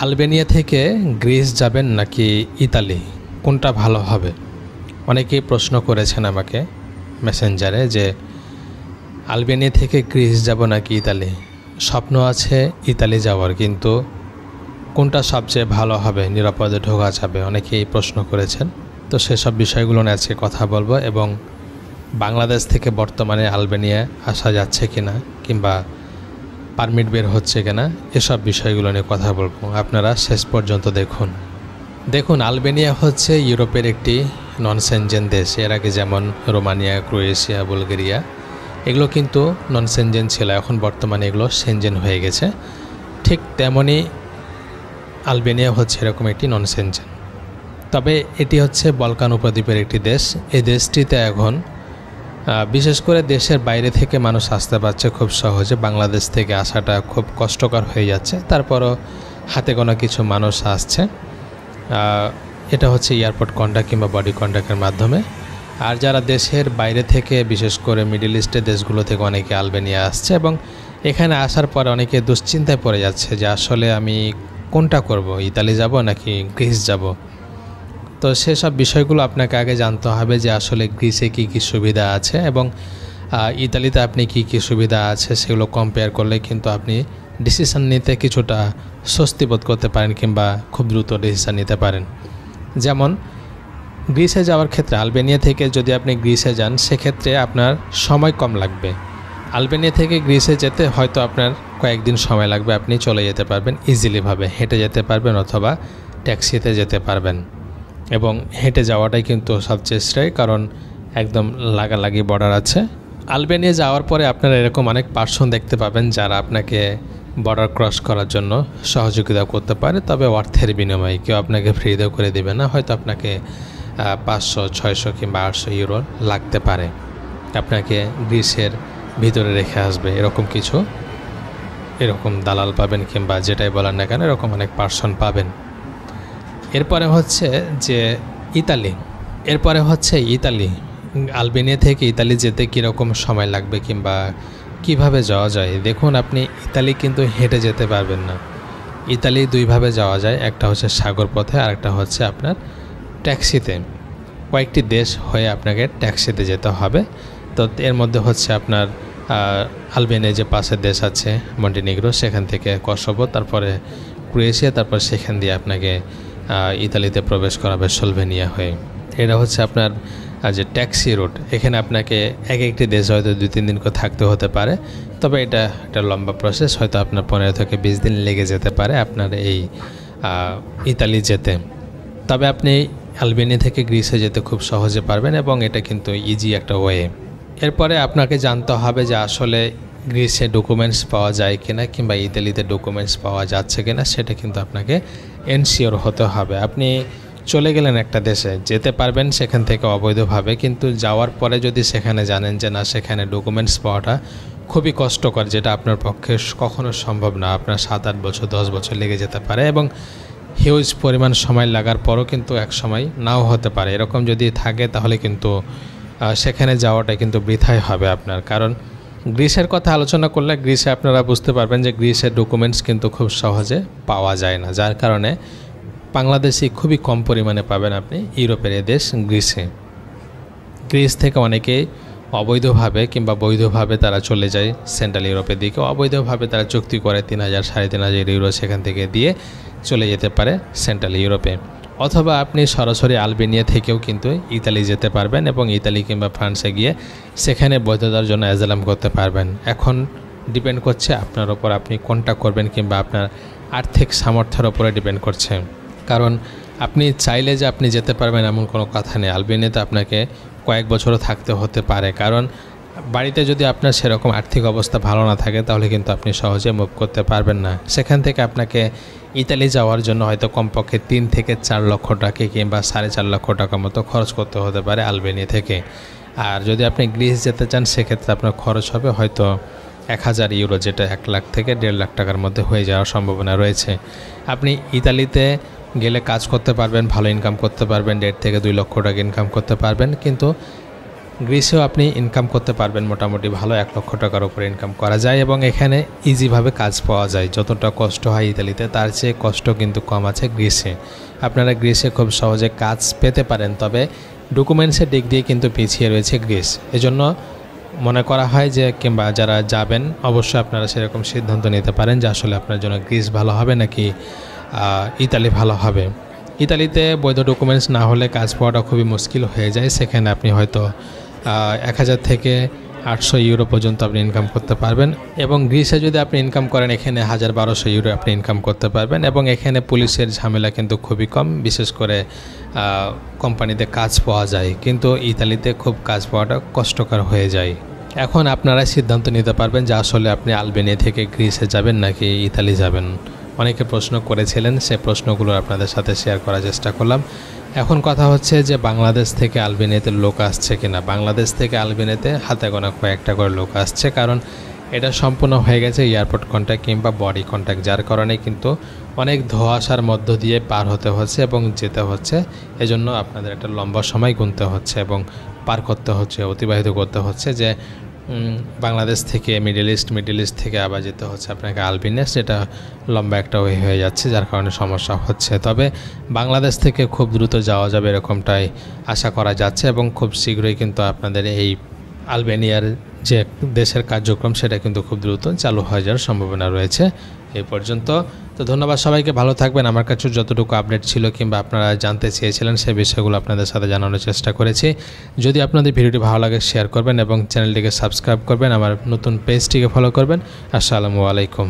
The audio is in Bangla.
আলবেনিয়া থেকে গ্রিস যাবেন নাকি ইতালি, কোনটা ভালো হবে? অনেকেই প্রশ্ন করেছেন আমাকে মেসেঞ্জারে যে আলবেনিয়া থেকে গ্রিস যাব নাকি ইতালি। স্বপ্ন আছে ইতালি যাওয়ার, কিন্তু কোনটা সবচেয়ে ভালো হবে, নিরাপদে ঢোকা যাবে, অনেকেই প্রশ্ন করেছেন। তো সেসব বিষয়গুলো নিয়ে আজকে কথা বলবো এবং বাংলাদেশ থেকে বর্তমানে আলবেনিয়া আসা যাচ্ছে কিনা কিংবা পারমিট বের হচ্ছে কিনা এসব বিষয়গুলো নিয়ে কথা বলবো। আপনারা শেষ পর্যন্ত দেখুন আলবেনিয়া হচ্ছে ইউরোপের একটি নন সেনজেন দেশ। এর আগে যেমন রোমানিয়া, ক্রোয়েশিয়া, বুলগেরিয়া এগুলো কিন্তু নন সেনজেন ছিল, এখন বর্তমানে এগুলো সেনজেন হয়ে গেছে। ঠিক তেমনই আলবেনিয়া হচ্ছে এরকম একটি নন সেনজেন। তবে এটি হচ্ছে বলকান উপদ্বীপের একটি দেশ। এই দেশটিতে এখন বিশেষ করে দেশের বাইরে থেকে মানুষ আসতে পারছে খুব সহজে। বাংলাদেশ থেকে আসাটা খুব কষ্টকর হয়ে যাচ্ছে, তারপরও হাতে গোনা কিছু মানুষ আসছে। এটা হচ্ছে এয়ারপোর্ট কন্ট্যাক্ট কিংবা বডি কন্ট্যাক্টের মাধ্যমে। আর যারা দেশের বাইরে থেকে বিশেষ করে মিডল ইস্টের দেশগুলো থেকে অনেকে আলবেনিয়া আসছে এবং এখানে আসার পরে অনেকে দুশ্চিন্তায় পড়ে যাচ্ছে যে আসলে আমি কোনটা করব, ইতালি যাব নাকি গ্রিস যাব। তো সেসব বিষয়গুলো আপনাকে আগে জানতে হবে যে আসলে গ্রিসে কী কী সুবিধা আছে এবং ইতালিতে আপনি কী কী সুবিধা আছে সেগুলো কম্পেয়ার করলে কিন্তু আপনি ডিসিশান নিতে কিছুটা স্বস্তি বোধ করতে পারেন কিংবা খুব দ্রুত ডিসিশান নিতে পারেন। যেমন গ্রিসে যাওয়ার ক্ষেত্রে আলবেনিয়া থেকে যদি আপনি গ্রিসে যান সেক্ষেত্রে আপনার সময় কম লাগবে। আলবেনিয়া থেকে গ্রিসে যেতে হয়তো আপনার কয়েকদিন সময় লাগবে, আপনি চলে যেতে পারবেন ইজিলিভাবে, হেঁটে যেতে পারবেন অথবা ট্যাক্সিতে যেতে পারবেন। এবং হেঁটে যাওয়াটাই কিন্তু সবচেয়ে শ্রেয়, কারণ একদম লাগালাগি বর্ডার আছে। আলবেনিয়া যাওয়ার পরে আপনারা এরকম অনেক পার্সন দেখতে পাবেন যারা আপনাকে বর্ডার ক্রস করার জন্য সহযোগিতা করতে পারে, তবে অর্থের বিনিময়ে। কেউ আপনাকে ফ্রিতেও করে দেবে না, হয়তো আপনাকে 500, 600 কিংবা 800 ইউরো লাগতে পারে, আপনাকে গ্রিসের ভিতরে রেখে আসবে। এরকম দালাল পাবেন কিংবা যেটাই বলার না কেন, এরকম অনেক পার্সন পাবেন। এরপরে হচ্ছে ইতালি। আলবেনিয়া থেকে ইতালি যেতে কীরকম সময় লাগবে কিংবা কিভাবে যাওয়া যায়। দেখুন আপনি ইতালি কিন্তু হেঁটে যেতে পারবেন না। ইতালি দুইভাবে যাওয়া যায়, একটা হচ্ছে সাগর পথে আর একটা হচ্ছে আপনার ট্যাক্সিতে। কয়েকটি দেশ হয়ে আপনাকে ট্যাক্সিতে যেতে হবে। তো এর মধ্যে হচ্ছে আপনার আলবেনিয়া যে পাশের দেশ আছে মন্টিনিগ্রো, সেখান থেকে কসোভো, তারপরে ক্রোয়েশিয়া, তারপর সেখান দিয়ে আপনাকে ইতালিতে প্রবেশ করাবে স্লোভেনিয়া হয়ে। এটা হচ্ছে আপনার যে ট্যাক্সি রুট। এখানে আপনাকে একটি দেশ হয়তো 2-3 দিন করে থাকতে হতে পারে, তবে এটা একটা লম্বা প্রসেস, হয়তো আপনার 15 থেকে 20 দিন লেগে যেতে পারে আপনার এই ইতালি যেতে। তবে আপনি আলবেনিয়া থেকে গ্রিসে যেতে খুব সহজে পারবেন এবং এটা কিন্তু ইজি একটা ওয়ে। এরপরে আপনাকে জানতে হবে যে আসলে গ্রিসে ডকুমেন্টস পাওয়া যায় কিনা কিংবা ইতালিতে ডকুমেন্টস পাওয়া যাচ্ছে কিনা, সেটা কিন্তু আপনাকে এনশিওর হতে হবে। আপনি চলে গেলেন একটা দেশে, যেতে পারবেন সেখান থেকে অবৈধভাবে, কিন্তু যাওয়ার পরে যদি সেখানে জানেন যে না, সেখানে ডকুমেন্টস পাওয়াটা খুবই কষ্টকর, যেটা আপনার পক্ষে কখনো সম্ভব না, আপনার 7-8 বছর 10 বছর লেগে যেতে পারে এবং হিউজ পরিমাণ সময় লাগার পরও কিন্তু এক সময় নাও হতে পারে। এরকম যদি থাকে তাহলে কিন্তু সেখানে যাওয়াটা কিন্তু বৃথাই হবে আপনার। কারণ গ্রিসের কথা আলোচনা করলে গ্রিসে আপনারা বুঝতে পারবেন যে গ্রিসের ডকুমেন্টস কিন্তু খুব সহজে পাওয়া যায় না, যার কারণে বাংলাদেশি খুবই কম পরিমাণে পাবেন আপনি ইউরোপের দেশ গ্রিসে। গ্রিস থেকে অনেকেই অবৈধভাবে কিংবা বৈধভাবে তারা চলে যায় সেন্ট্রাল ইউরোপের দিকে। অবৈধভাবে তারা চুক্তি করে 3000, 3500 ইউরো সেখান থেকে দিয়ে চলে যেতে পারে সেন্ট্রাল ইউরোপে। অথবা আপনি সরাসরি আলবেনিয়া থেকেও কিন্তু ইতালি যেতে পারবেন এবং ইতালি কিংবা ফ্রান্সে গিয়ে সেখানে বৈধতার জন্য অ্যাজালাম করতে পারবেন। এখন ডিপেন্ড করছে আপনার ওপর, আপনি কোনটা করবেন কিংবা আপনার আর্থিক সামর্থ্যের ওপরে ডিপেন্ড করছে। কারণ আপনি চাইলে যে আপনি যেতে পারবেন এমন কোনো কথা নেই। আলবেনিয়াতে আপনাকে কয়েক বছরও থাকতে হতে পারে, কারণ বাড়িতে যদি আপনার সেরকম আর্থিক অবস্থা ভালো না থাকে তাহলে কিন্তু আপনি সহজে মুভ করতে পারবেন না। সেখান থেকে আপনাকে ইতালি যাওয়ার জন্য হয়তো কমপক্ষে 3 থেকে 4 লক্ষ টাকা কিংবা 4.5 লক্ষ টাকা মতো খরচ করতে হতে পারে আলবেনিয়া থেকে। আর যদি আপনি গ্রিস যেতে চান সেক্ষেত্রে আপনার খরচ হবে হয়তো 1000 ইউরো, যেটা 1 লাখ থেকে 1.5 লাখ টাকার মধ্যে হয়ে যাওয়ার সম্ভাবনা রয়েছে। আপনি ইতালিতে গেলে কাজ করতে পারবেন, ভালো ইনকাম করতে পারবেন, 1.5 থেকে 2 লক্ষ টাকা ইনকাম করতে পারবেন, কিন্তু গ্রিসেও আপনি ইনকাম করতে পারবেন মোটামুটি ভালো, 1 লক্ষ টাকার উপরে ইনকাম করা যায় এবং এখানে ইজিভাবে কাজ পাওয়া যায়। যতটা কষ্ট হয় ইতালিতে তার চেয়ে কষ্ট কিন্তু কম আছে গ্রিসে। আপনারা গ্রিসে খুব সহজে কাজ পেতে পারেন, তবে ডকুমেন্টসের দিক দিয়ে কিন্তু পিছিয়ে রয়েছে গ্রিস। এজন্য মনে করা হয় যে কিংবা যারা যাবেন অবশ্যই আপনারা সেরকম সিদ্ধান্ত নিতে পারেন যে আসলে আপনার জন্য গ্রিস ভালো হবে নাকি ইতালি ভালো হবে। ইতালিতে বৈধ ডকুমেন্টস না হলে কাজ পাওয়াটা খুবই মুশকিল হয়ে যায়। সেখানে আপনি হয়তো 1000 থেকে 800 ইউরো পর্যন্ত আপনি ইনকাম করতে পারবেন এবং গ্রিসে যদি আপনি ইনকাম করেন এখানে 1000-1200 ইউরো আপনি ইনকাম করতে পারবেন এবং এখানে পুলিশের ঝামেলা কিন্তু খুবই কম, বিশেষ করে কোম্পানিতে কাজ পাওয়া যায়। কিন্তু ইতালিতে খুব কাজ পাওয়াটা কষ্টকর হয়ে যায়। এখন আপনারা সিদ্ধান্ত নিতে পারবেন যে আসলে আপনি আলবেনিয়া থেকে গ্রিসে যাবেন নাকি ইতালি যাবেন। অনেকে প্রশ্ন করেছিলেন, সে প্রশ্নগুলো আপনাদের সাথে শেয়ার করার চেষ্টা করলাম। এখন কথা হচ্ছে যে বাংলাদেশ থেকে আলবেনিয়াতে লোক আসছে কিনা। বাংলাদেশ থেকে আলবেনিয়াতে হাতে গোনা কয়েকটা করে লোক আসছে, কারণ এটা সম্পূর্ণ হয়ে গেছে এয়ারপোর্ট কন্ট্যাক্ট কিংবা বডি কন্ট্যাক্ট, যার কারণে কিন্তু অনেক ধোঁয়াশার মধ্য দিয়ে পার হতে হচ্ছে এবং যেতে হচ্ছে। এজন্য আপনাদের একটা লম্বা সময় গুনতে হচ্ছে এবং পার করতে হচ্ছে, অতিবাহিত করতে হচ্ছে। যে বাংলাদেশ থেকে মিডল ইস্ট থেকে আবার যেতে হচ্ছে আপনাকে আলবেনিয়া, সেটা লম্বা একটা ওয়ে হয়ে যাচ্ছে, যার কারণে সমস্যা হচ্ছে। তবে বাংলাদেশ থেকে খুব দ্রুত যাওয়া যাবে এরকমটাই আশা করা যাচ্ছে এবং খুব শীঘ্রই কিন্তু আপনাদের এই আলবেনিয়ার যে দেশের কার্যক্রম সেটা কিন্তু খুব দ্রুত চালু হয়ে যাওয়ার সম্ভাবনা রয়েছে। এই পর্যন্ত তো ধন্যবাদ সবাইকে, ভালো থাকবেন। আমার কাছে যতটুকু আপডেট ছিল কিংবা আপনারা জানতে চেয়েছিলেন সেই বিষয়গুলো আপনাদের সাথে জানানোর চেষ্টা করেছি। যদি আপনাদের ভিডিওটি ভালো লাগে শেয়ার করবেন এবং চ্যানেলটিকে সাবস্ক্রাইব করবেন, আমার নতুন পেজটিকে ফলো করবেন। আসসালামু আলাইকুম।